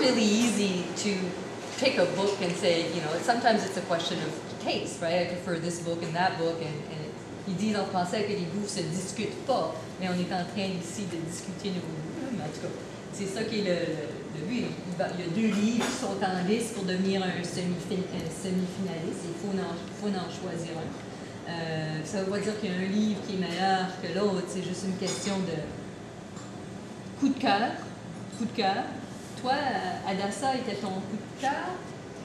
really easy to pick a book and say, you know, sometimes it's a question of taste, right? I prefer this book and that book, and ils disent en français que les goûts se discutent pas, mais on est en train ici de discuter nos goûts, mais en tout cas, c'est ça qui est le but. Il y a 2 livres qui sont en liste pour devenir un semi-finaliste, il faut en choisir un. Ça ne veut pas dire qu'il y a un livre qui est meilleur que l'autre, c'est juste une question de coup de cœur. Coup de cœur. Toi, Adassa était ton coup de cœur?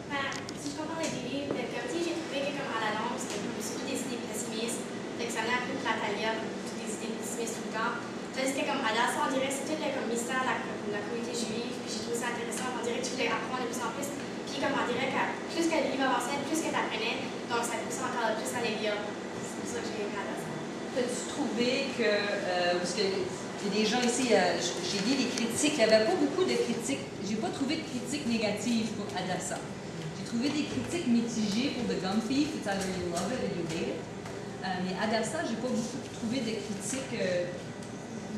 Ben, si je compare les 2 livres, comme tu sais, j'ai trouvé que comme à la longue, c'était surtout des idées pessimistes. Fait que ça venait un peu de Natalia, toutes des idées pessimistes tout le temps. Là, c'était comme Adassa, on dirait que c'était comme mystère de la communauté juive. Puis j'ai trouvé ça intéressant. On dirait que tu voulais apprendre de plus en plus. Puis comme on dirait que plus que le livre avançait, plus que tu apprenais. Donc ça poussait encore plus à les lire. C'est pour ça que j'ai aimé Adassa. As-tu trouvé que, parce que il y a des gens ici, j'ai dit des critiques, il n'y avait pas beaucoup de critiques, j'ai pas trouvé de critiques négatives pour Adassa. J'ai trouvé des critiques mitigées pour The Gum Thief, it's either you love it or you hate it. Mais Adassa, j'ai pas beaucoup trouvé de critiques.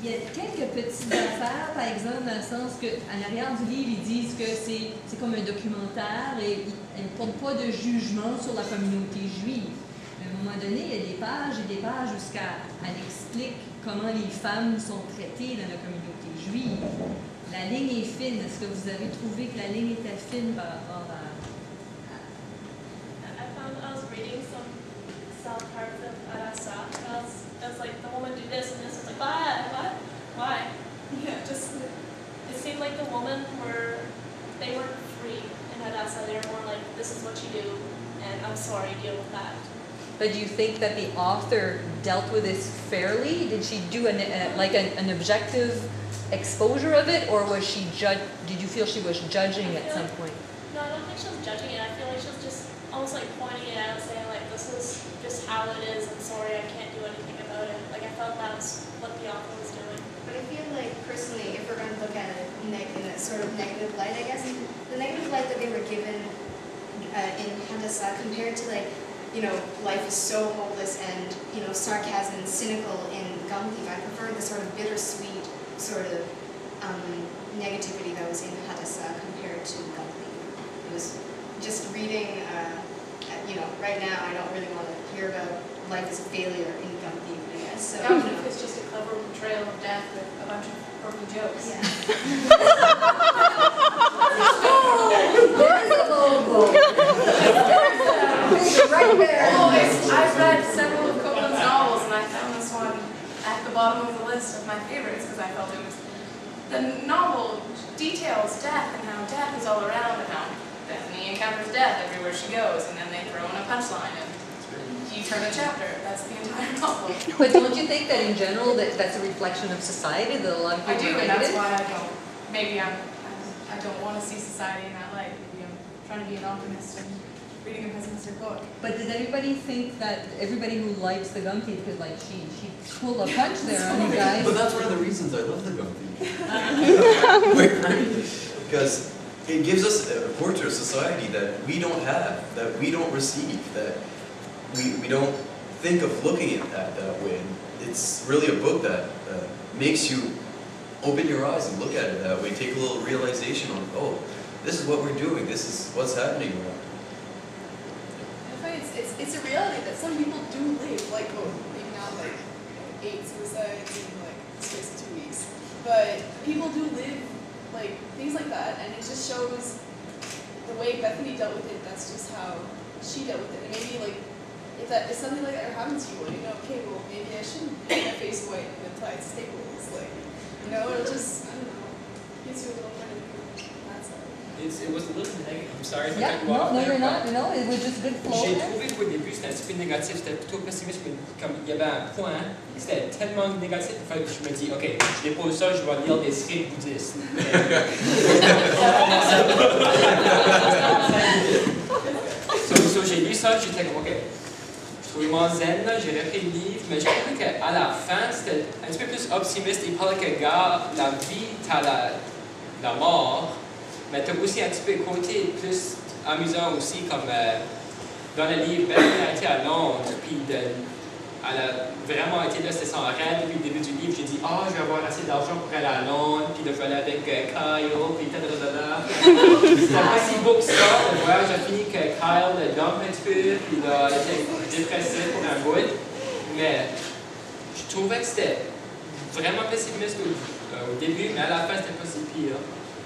Il y a quelques petites affaires, par exemple, dans le sens qu'en arrière du livre, ils disent que c'est comme un documentaire et ils ne portent pas de jugement sur la communauté juive. À un moment donné, il y a des pages et des pages jusqu'à elle explique comment les femmes sont traitées dans la communauté juive. La ligne est fine. Est-ce que vous avez trouvé que la ligne était fine par rapport à... I was reading some parts of Arasa, and I was like, the woman do this and this. I was like, why? Yeah, just, it seemed like the women they weren't free in Hadassah. They were more like, this is what you do, and I'm sorry, deal with that. But do you think that the author dealt with this fairly? Did she do an objective exposure of it, or was she did you feel she was judging at some point? No, I don't think she was judging it. I feel like she was just almost like pointing it out, saying like, this is just how it is. I'm sorry, I can't do anything about it. Like I felt that's what the author was doing. But I feel like personally, if we're going to look at it in a sort of negative light, I guess the negative light that they were given in Hadassah compared to like, you know, life is so hopeless and, you know, sarcasm and cynical in Gum Thief. I prefer the sort of bittersweet sort of negativity that was in Hadassah compared to Gum Thief. It was just reading, you know, right now I don't really want to hear about life as a failure in Gum Thief, I guess. So, Gum Thief is just a clever portrayal of death with a bunch of quirky jokes. yeah. Right there. I've read several of Copeland's novels, and I found this one at the bottom of the list of my favorites because I felt it was the novel details death and how death is all around and how Bethany encounters death everywhere she goes, and then they throw in a punchline and you turn a chapter. That's the entire novel. But don't you think that in general that's a reflection of society, that a lot of I people do, are and that's negative? why I don't. Maybe I don't want to see society in that light. Maybe I'm trying to be an optimist and reading a pessimistic book. But did anybody think that everybody who likes the Gum Thief could, like, she pulled a punch there on you guys? But that's one of the reasons I love the Gum Thief. Because it gives us a portrait of society that we don't have, that we don't receive, that we don't think of looking at that way. It's really a book that makes you open your eyes and look at it that way, take a little realization on, oh, this is what we're doing, this is what's happening around. It's a reality that some people do live, like, well, maybe not like 8 suicides in like the space of 2 weeks, but people do live like things like that, and it just shows the way Bethany dealt with it. That's just how she dealt with it, and maybe like if something like that ever happens to you, you know, okay, well maybe I shouldn't make my face white and apply it to staples, like, you know, it'll just, I don't know, gives you a little kind of that side. It was a little negative. I'm sorry if I Yeah, cut you off. no, you're there, not, you know, it was just good flow. J'ai trouvé qu'au début c'était un petit peu négatif, c'était plutôt pessimiste, mais comme il y avait un point, c'était tellement négatif que je me dis, ok, je dépose ça, je vais lire des scripts bouddhistes. So j'ai lu ça, j'étais comme, ok, je trouvais moins zen, là, j'ai repris le livre, mais j'ai trouvé qu'à la fin c'était un petit peu plus optimiste. Il parlait que, gars, la vie, t'as la mort, mais t'as aussi un petit peu côté plus amusant aussi, comme dans le livre, Bethany a été à Londres, puis elle a vraiment été là, c'était son rêve depuis le début du livre. J'ai dit, je vais avoir assez d'argent pour aller à Londres, puis de aller avec Caio, puis tadadada. C'était pas si beau que ça. Le voyage a fini que Kyle le dump un petit peu, puis il a été dépressif pour un bout. Mais je trouvais que c'était vraiment pessimiste au début, mais à la fin, c'était pas si pire.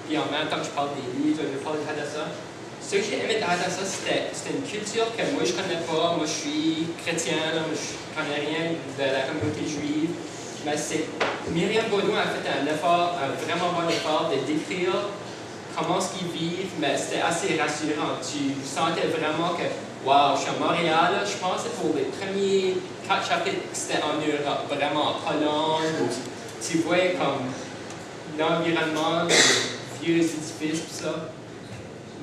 Puis en même temps que je parle des livres, je parle de Hadassah. Ce que j'ai aimé de Hadassah, c'était une culture que moi je connais pas. Moi je suis chrétien, moi je connais rien de la communauté juive. Mais Myriam Baudouin a fait un vraiment bon effort de décrire comment ce qu'ils vivent, mais c'était assez rassurant. Tu sentais vraiment que, wow, je suis à Montréal, je pense que pour les premiers 4 chapitres, c'était en Europe, vraiment en Pologne, où tu voyais comme l'environnement, les vieux édifices, tout ça.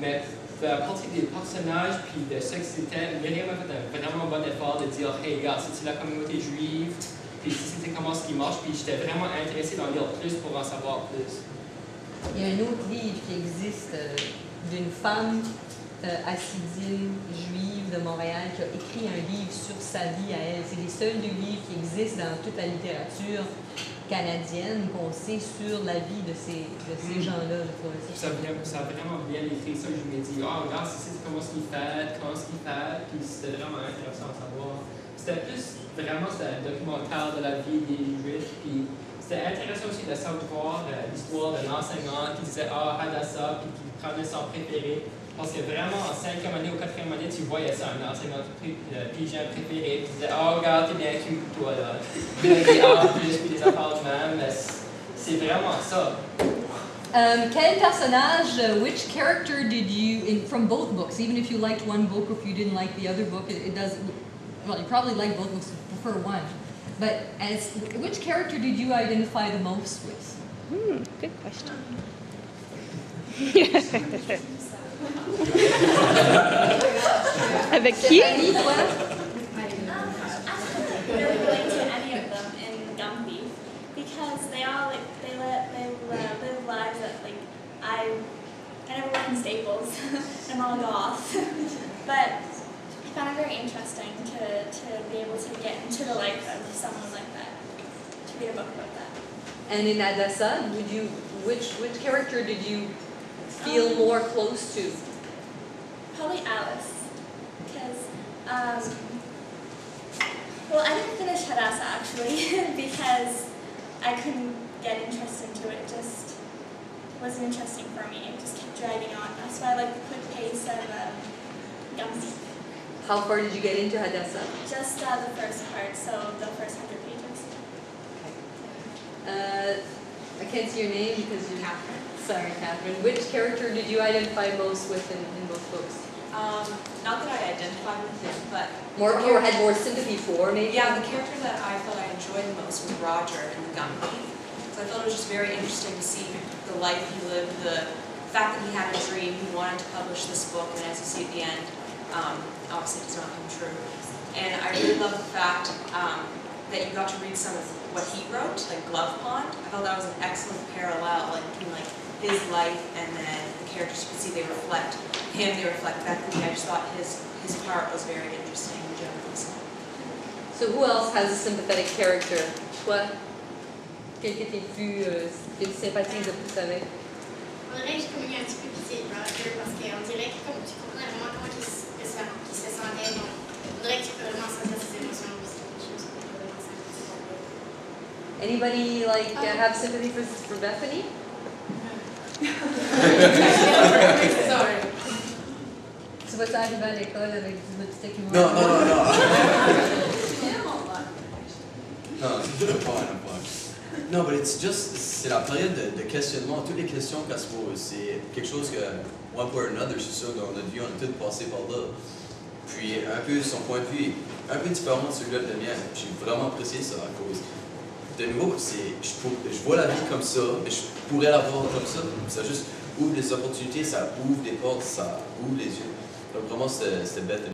Mais à partir des personnages puis de ce que c'était, Myriam a fait un vraiment bon effort de dire hey, regarde, c'est la communauté juive, puis c'était comment ce qui marche, puis j'étais vraiment intéressé d'en lire plus pour en savoir plus. Il y a un autre livre qui existe d'une femme assidine juive de Montréal qui a écrit un livre sur sa vie à elle. C'est les seuls 2 livres qui existent dans toute la littérature canadienne qu'on sait sur la vie de ces gens-là. Ça a vraiment bien écrit ça. Je me dis, regarde, c'est comment ce qu'il fait, puis c'était vraiment intéressant à savoir. C'était plus vraiment un documentaire de la vie des Juifs, puis c'était intéressant aussi de savoir l'histoire de l'enseignant qui disait Hadassah, puis qui prenait son préféré. Parce que vraiment en 5e année ou 4e année, tu voyais ça, un enseignant pigien préféré, qui disait regarde, t'es bien cute toi là. Puis puis des affaires de même, mais c'est vraiment ça. Quel personnage, which character did you, from both books, even if you liked one book or if you didn't like the other book, it doesn't, well, you probably like both books, prefer one. But which character did you identify the most with? Good question. Avec qui? Stéphanie, toi? I didn't really relate to any of them in Gum Thief because they all they live lives that I never worked in Staples. I'm all goth, but I found it very interesting to be able to get into the life of someone like that, to read a book about that. And in Hadassah, which character did you feel more close to? Probably Alice, because well, I didn't finish Hadassah actually because I couldn't get interest into it. It just wasn't interesting for me. It just kept dragging on. That's why I like the quick pace of Gum Thief. How far did you get into Hadassah? Just the first part, so the first 100 pages. I can't see your name because you. Catherine. Sorry, Catherine. Which character did you identify most with in both books? Not that I identified with him, but More, or had more sympathy for, maybe? yeah, the character that I felt I enjoyed the most was Roger in the Gum Thief. So I thought it was just very interesting to see the life he lived, the fact that he had a dream, he wanted to publish this book, and as you see at the end, obviously it does not come true. And I really love the fact that you got to read some of what he wrote, like Glove Pond. I thought that was an excellent parallel, between his life and then the characters. You can see they reflect him, they reflect Bethany. I just thought his part was very interesting in general. So who else has a sympathetic character? Toi? Quelqu'un que tu sympathises le plus avec? On dirait que j'ai communiqué un petit peu pitié de Roger parce qu'on dirait que comme tu comprenais vraiment comment il se sentait, donc on dirait que tu peux vraiment sentir ses émotions aussi, des choses qu'on peut vraiment sentir. Anybody have sympathy for Bethany? Sorry. Tu vas arriver à l'école avec du lipstick noir? Non. Non, but it's just, c'est la période de questionnement, toutes les questions qu'elle se pose. C'est quelque chose que, one way or another, je suis sûr, dans notre vie, on a tous passé par là. Puis, un peu, son point de vue est un peu différent de celui-là de la mienne. J'ai vraiment apprécié ça à cause. De nouveau, je vois la vie comme ça, mais je pourrais la voir comme ça. Ça juste ouvre les opportunités, ça ouvre des portes, ça ouvre les yeux. Donc, vraiment, c'était bête.